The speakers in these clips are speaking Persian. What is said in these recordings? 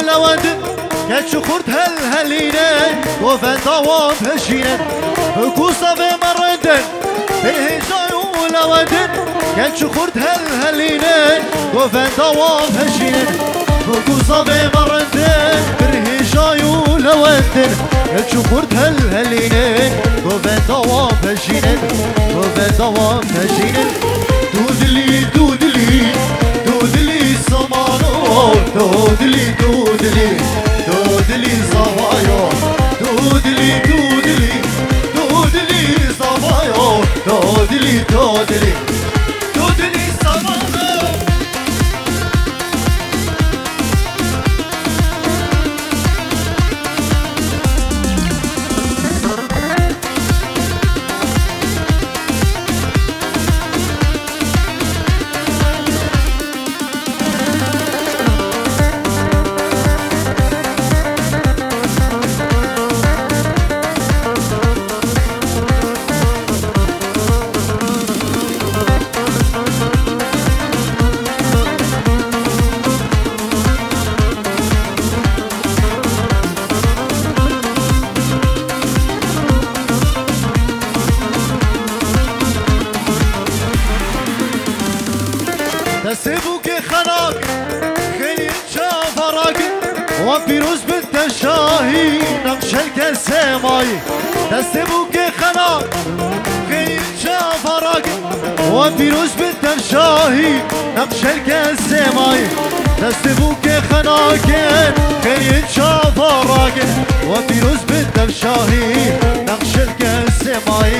لود كتش خورد هلهلينه وفن دوام هشينه كوسا في مردن بالهجاي ولودن كتش خورد هلهلينه وفن دوام هشينه كوسا في مردن بالهجاي ولودن كتش خورد هلهلينه وفن دوام هشينه وفن دوام هشينه دودلي دودلي دودلي سمانو دودلي دودلي دودلي صبايو دودلي دودلي دودلي صبايو دودلي دودلي دودلي صبايو تسيبوك خلاق خلي شافراك وفيروز بنت الشاهي نقش الكسماي تسيبوك خلاق خلي شافراك وفيروز بنت الشاهي نقش الكسماي تسيبوك خلاق خلي شافراك وفيروز بنت الشاهي نقش الكسماي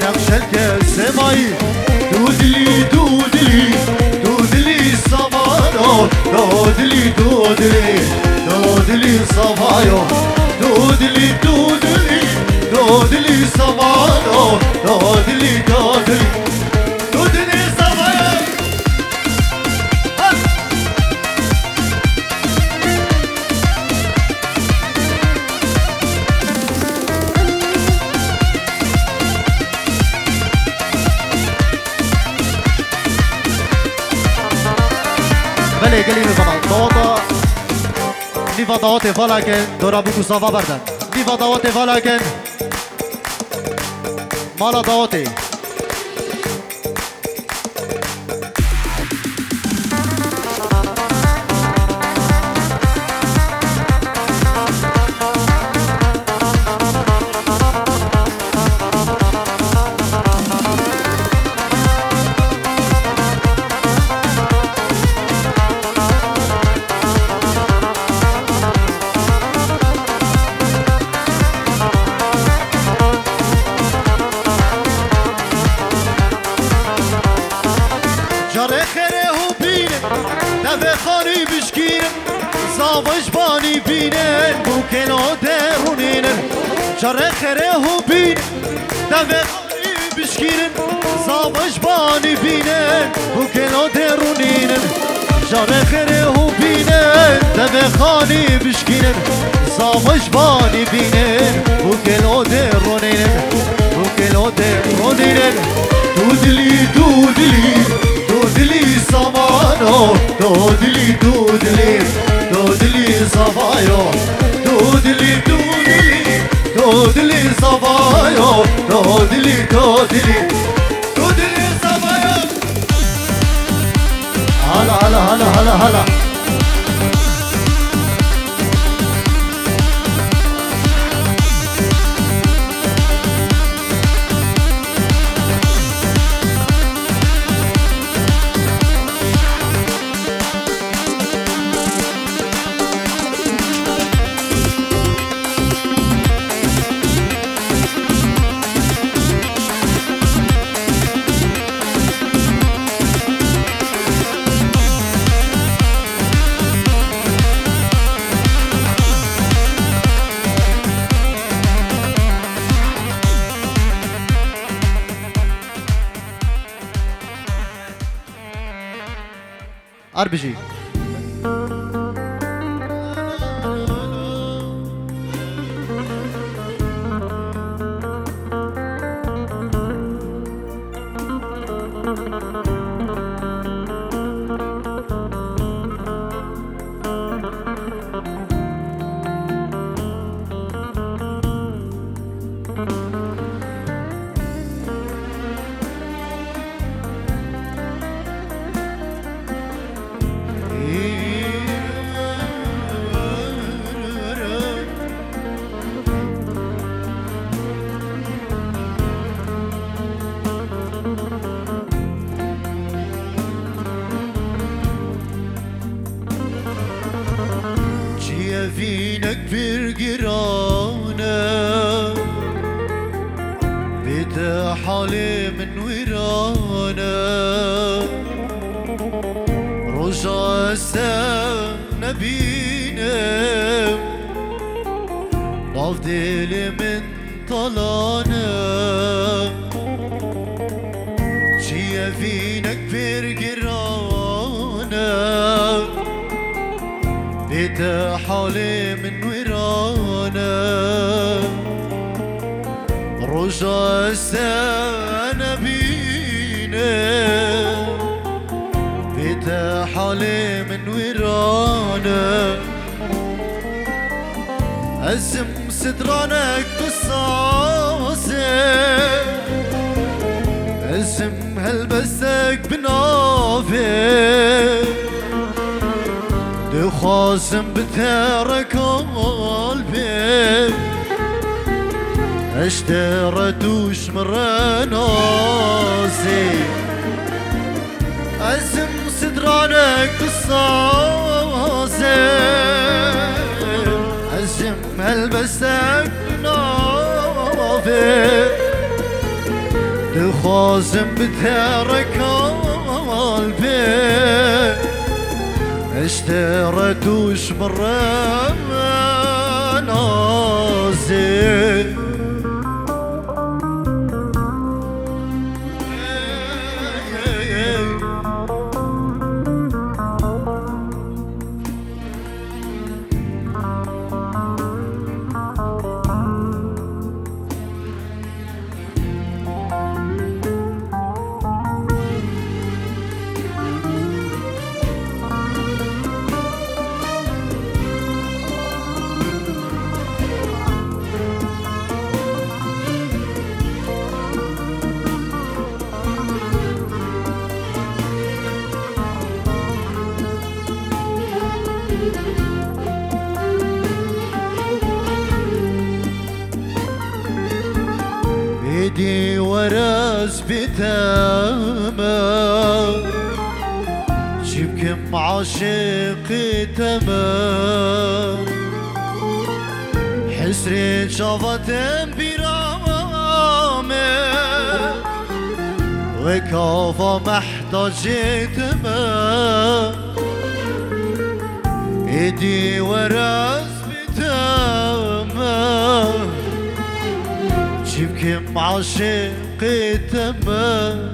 نقش الكسماي دودلي دودلي دودلي صبايو دودلي دودلي دودلي صبايو دودلي دودلي دودلي صبايو دودلي دودلي دودلي صبايو بله گلی میکنم دادا دیوا داوت فلاکن دورا بگو صافا بردن دیوا داوت فلاکن مالا داوتی جاره خیره هو بینه نوه خانی بشکیرم زاوش بانی بینه بو کنو درونینه جاره خیره هو بینه نوه خانی بشکیرم زاوش بانی بینه بو کنو درونینه جاره خیره هو بینه نوه خانی بشکیرم زاوش بانی بینه بو کنو درونینه بو کنو درونینه دودلی دودلی دودلي صبايو دودلي دودلي دودلي صبايو دودلي دودلي دودلي صبايو دودلي دودلي دودلي صبايو هلا هلا هلا هلا هلا RPG بيت حالي من ورانا رجع السنة بينا ضفدي من طلانا جيا فينا كبير قرانا بيت حالي من ورانا رجع السنة بينا بيت حالي من ورانا أزم سترانك قصاصي أزم هلبسك بنافي دي خازم بتارك قلبي اشترتوش مرة ناسي أزم صدرانك قصاصي أزم هلبسك نافي تخازم بتارك قلبي اشترتوش مرة ناسي ايدي ورا بتامة جيبكم عاشقي تمام حسرة شافتم برامة وكافة محتاجة تمام ايدي ورا بتامة جيبكم عاشقي تمام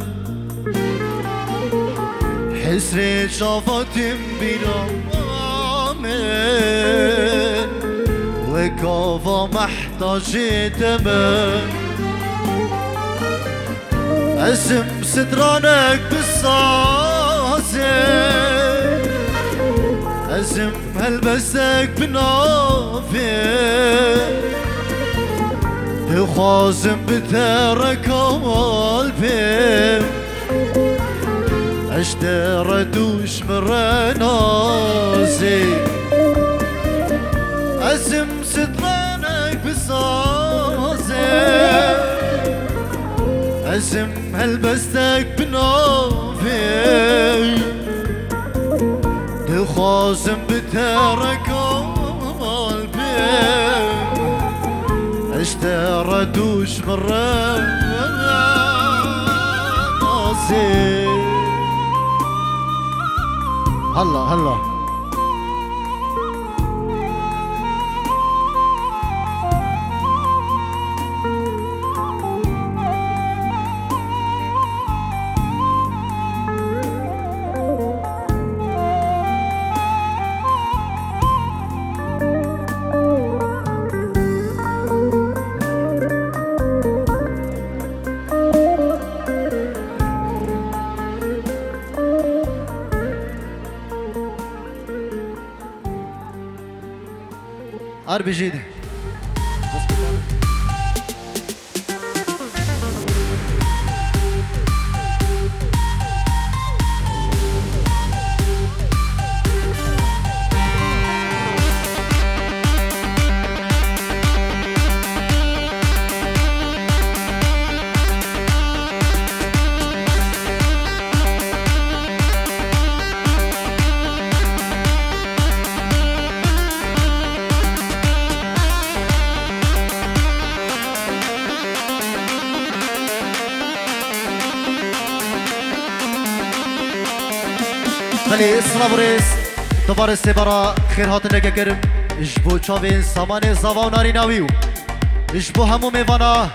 حسرة شافتم برامن وكافة محتاجة تمام أزم صدرانك بالصاصة أزم هلبسك بنافي خازم بتارك قلبي اشترتوش مرة ناسي أزم صدرانك بصاصي أزم هلبستك بنافي خازم بتارك قلبي اشترتوش مرة ناسي هلا هلا RPG بله سلابریس دوباره سبارا خیر هات نگرم جبو چاوین سامان زاوا و ناری ناویو جبو همو میوانا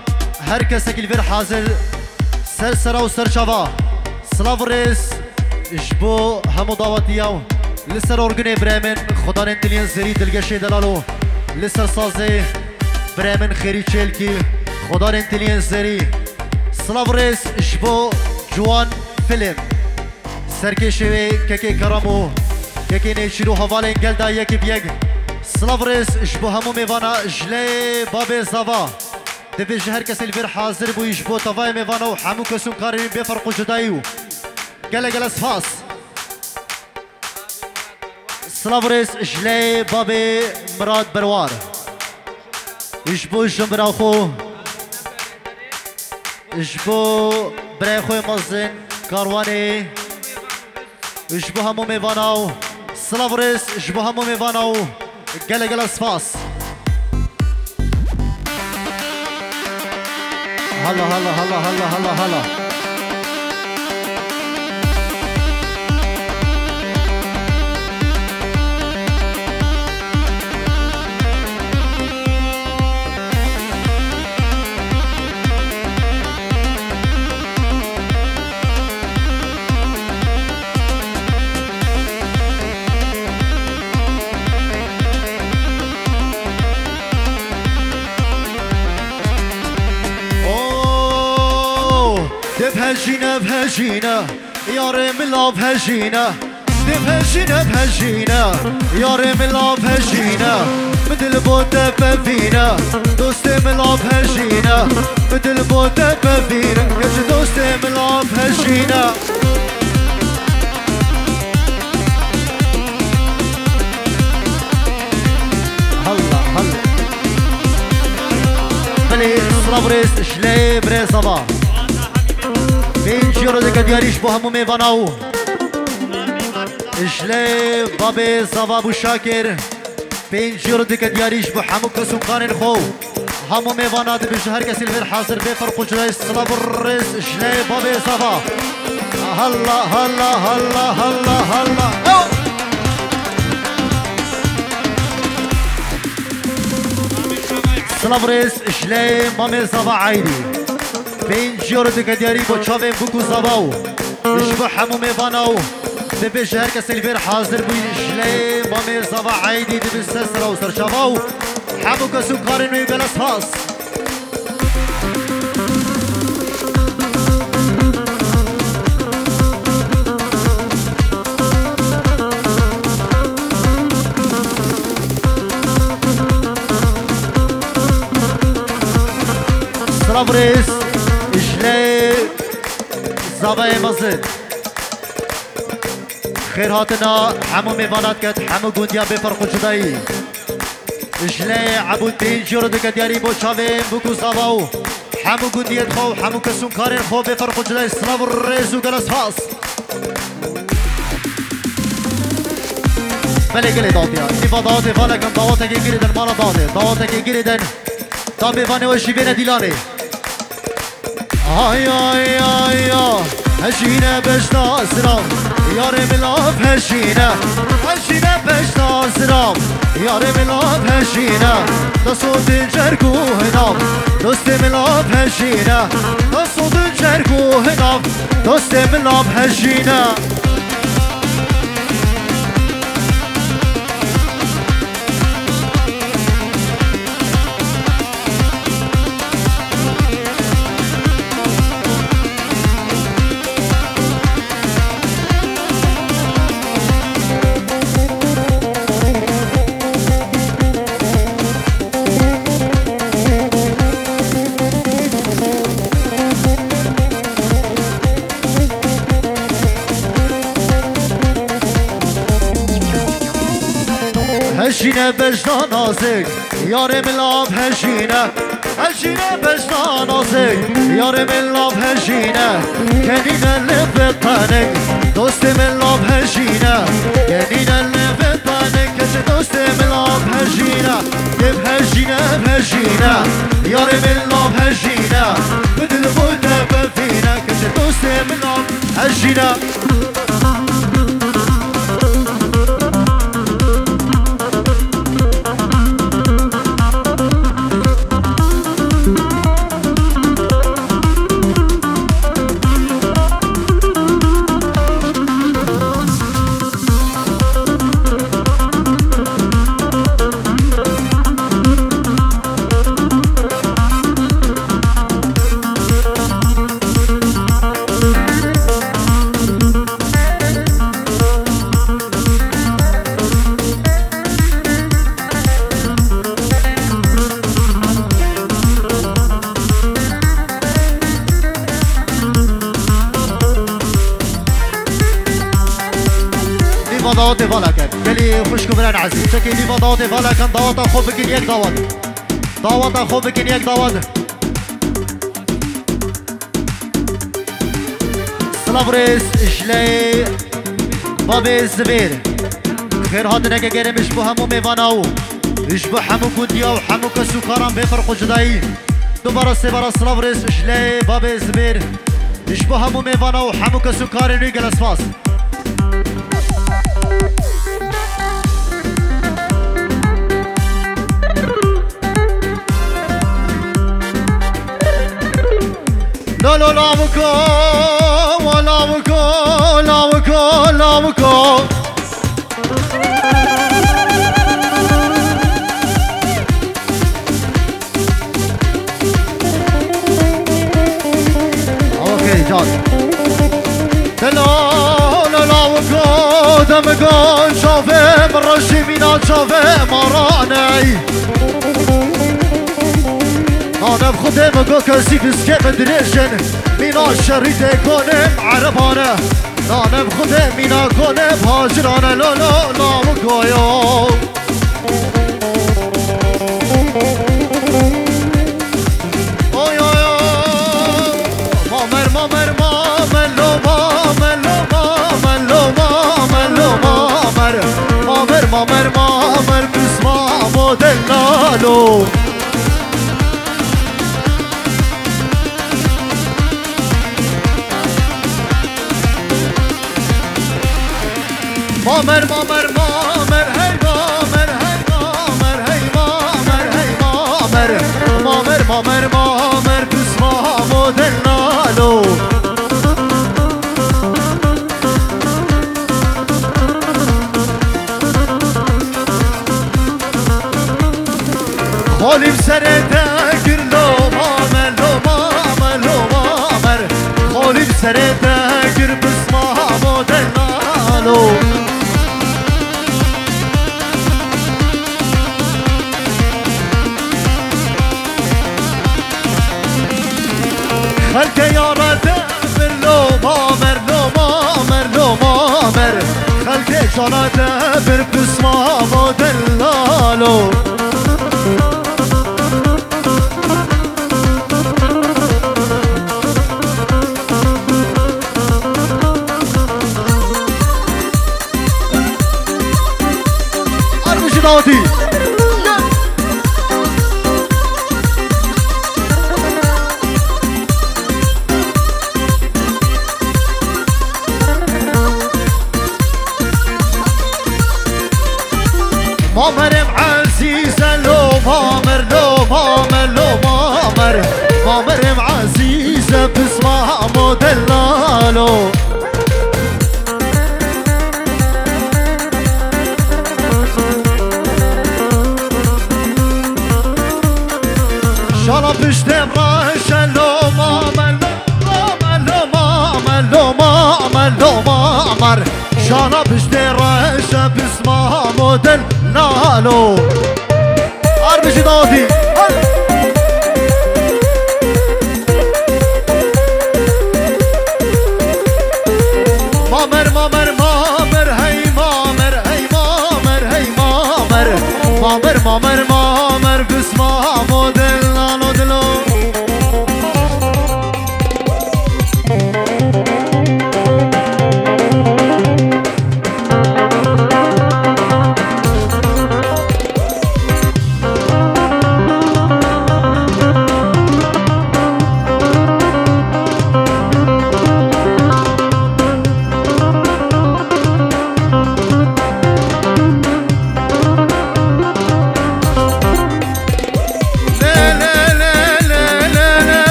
هر کسی که حاضر سر سرا و سر چاوا سلابریس جبو همو دعوتیاو لسر ارگن برامن خدا نتلین زری دلگشه دلالو لسر سازه برامن خیری چل کی خدا نتلین زری سلابریس جبو جوان فیلم سرکشوی که کرامو که نیشیرو حواله گل دا یکی بیگ سلابریس جبو همو میوانا جلی باب زاوا دبیج هر کسی الفیر حاضر بو جبو تفای میوانا و همو کسون کاری بفرق جدایو گل سفاس سلابریس جلی باب مراد بروار جبو جنبرا خو جبو برای خوی مزن کاروانی جبو همو میواناو سلابریس جبو همو میواناو گل سپاس هلا هلا هلا هلا هلا هلا بهجينا بهجينا يا ريم الله بهجينا بهجينا بهجينا يا ريم الله بهجينا مثل بوتا بفينا دوستي من الله بهجينا مثل بوتا بفينا كش دوستي من الله بهجينا هلا هلا بلي سلابريس شلي بري صباح بين جيرو دك دياريش بو همو ميواناو اجلي بابي زاوا بو شاكر بين جيرو دك دياريش بو همو كسو قانن خو همو ميوانا دي بجهر كسي الفير حاضر بفرقو جلاي صلاب الرئيس اجلي بابي زاوا هلا هلا هلا هلا هلا صلاب الرئيس اجلي مامي زاوا عايدي بين جيرو دك دياري بو چاوين بوكو زاواو يشبه همو ميواناو دبي شهر كسلفير حاضر بو يشلي مامي زاوا عايدي دبي سسرا و سرشاواو همو كسو كارينو يبلا سفاس سلابريس اجلي زاوية مزد خير هاتنا حمو ميوانات كت حمو قنديا بفرق جدائي اجلي عبود بين جيرو دك دياري بو شاوين بوكو زاواو حمو قنديا خو حمو كسون كارين خو بفرق جدائي سلاب الرئيس وقلس فاس بله قلي داطيا نفا داطي فالكم داواتك يقردن مالا داطي داواتك يقردن دامي فاني وشي بين ديلاني آی آی آی آی هشینه بشتا سرام یار ملاف هشینه هشینه بشتا سرام یار ملاف هشینه دستود جرگو هنام دوست ملاف هشینه دستود جرگو هنام دوست ملاف هشینه هشینه بجنا نازک یار ملاب هشینه هشینه بجنا نازک یار ملاب هشینه کنینه لب پنک دوست ملاب هشینه کنینه لب پنک کش دوست ملاب هشینه یب هشینه هشینه یار ملاب هشینه بدل بوده بفینه کش دوست ملاب هشینه دعوت فالا كان قالي خوش كبران عزيز تكي لي دعوت فالا كان دعوت أخو بكين يك دعوت دعوت أخو بكين يك دعوت سلافريس إشلي بابي الزبير خير هاتنا كجرم إشبه همو ميفاناو إشبه همو كوديا وحمو كسوكاران بفرق جداي دوباره سبارا سلافريس إشلي بابي الزبير إشبه همو ميفاناو وحمو كسوكاري ريجل أسفاس لا لا لا بكو ولا بكو لا بكو لا بكو اوكي جاد لا لا لا بكو دمكو شوفي من رشي مينا شوفي مراني أنا بخدم أقول كسي بسكيب دريشن مينا الشريط كونم عربانة أنا بخدم مينا كونم هاجرانة لا لا لا مكايو أوي أوي مامر مامر مامر لو مامر لو مامر لو مامر لو مامر مامر مامر مامر بسمع موديل نالو مامر مامر مامر هی مامر هی مامر هی مامر هی مامر مامر مامر مامر بسمع موديل نالو خالي بسرتك لو مامر لو مامر لو مامر خالي بسرتك بسمع موديل نالو خلك يا ردابر لو مامر لو مامر لو مامر خلك يا ردابر بسمع موديل نالو أرمش داودي مامر عزيزة لو مامر لو مامر لو مامر مامر عزيزة بسمع موديل نالو شرب اشتم راشا لو مامر لو مامر لو مامر لو مامر شرب اشتم راشا بسمع موديل نالو أربش داودي مامر مامر مامر هي مامر هي مامر هي مامر مامر مامر مامر بسمع موديل نالو دلو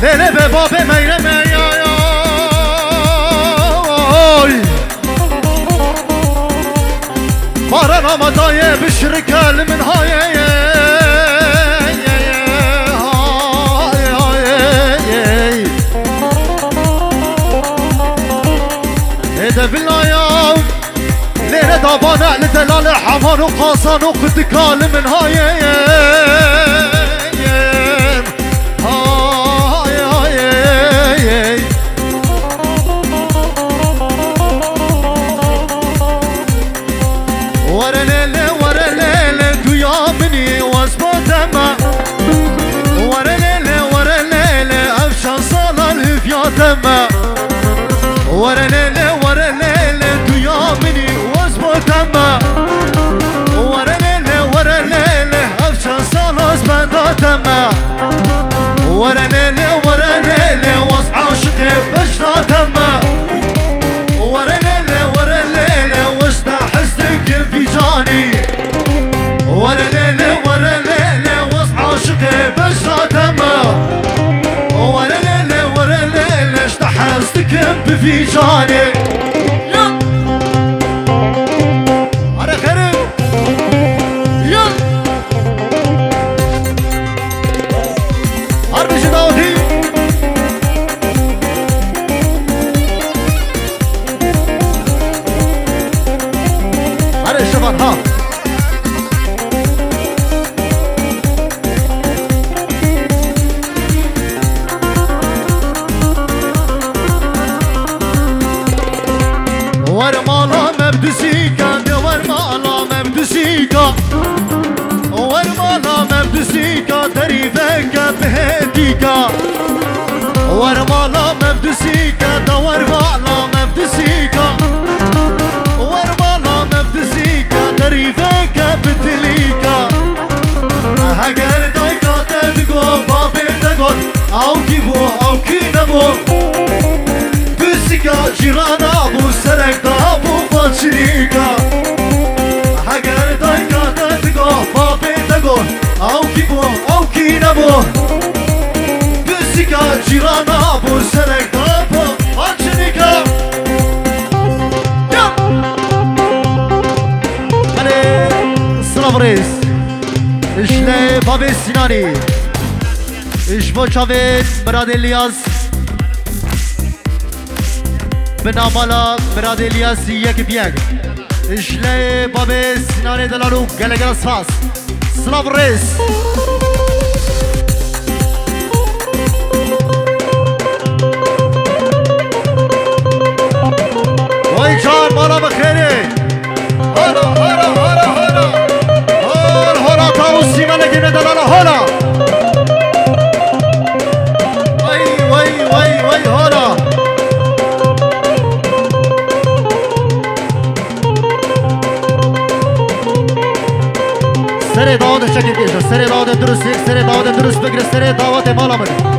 ليلة ببابي ميرة ميرة مارنا مطايا بشركة من هاي هيدا بالله يا ليلة دابانا لدلال حمار وقاصان وقتكال من هاي في جاني أنا خرب يا حرب جداوتي أنا الشباب ها ورمالا مبدسيكا ورمالا مبدسيكا ورمالا مبدسيكا تريفك بهديكا ورمالا مبدسيكا ورمالا مبدسيكا ورمالا مبدسيكا تريفك بتليكا هاجر دايكا تدقو بابي تقول او كيبو او كينبو بسيكا جيرانا ابو سرك ابو فاتشريكا هاجر دايكا تدقو بابي تقول او كيبو او كينبو بسيكا جيرانا ابو سرك ابو فاتشريكا هلي سلافريس اشلي بابي سيناني اشبو شافيت مراد الياس بنامالا مراد الياس يك بيك اشلي بابي سيناني دلالو گلگل ساس سلافريس وای جان مالا بخیره هلا هلا هلا هلا هلا هلا تاو سیمانه گنه دلالا هلا وای وای وای وای هلا سر داوت شکل بیشه سر داوت درست یک سر داوت درست بگیره سر داوت مالا بده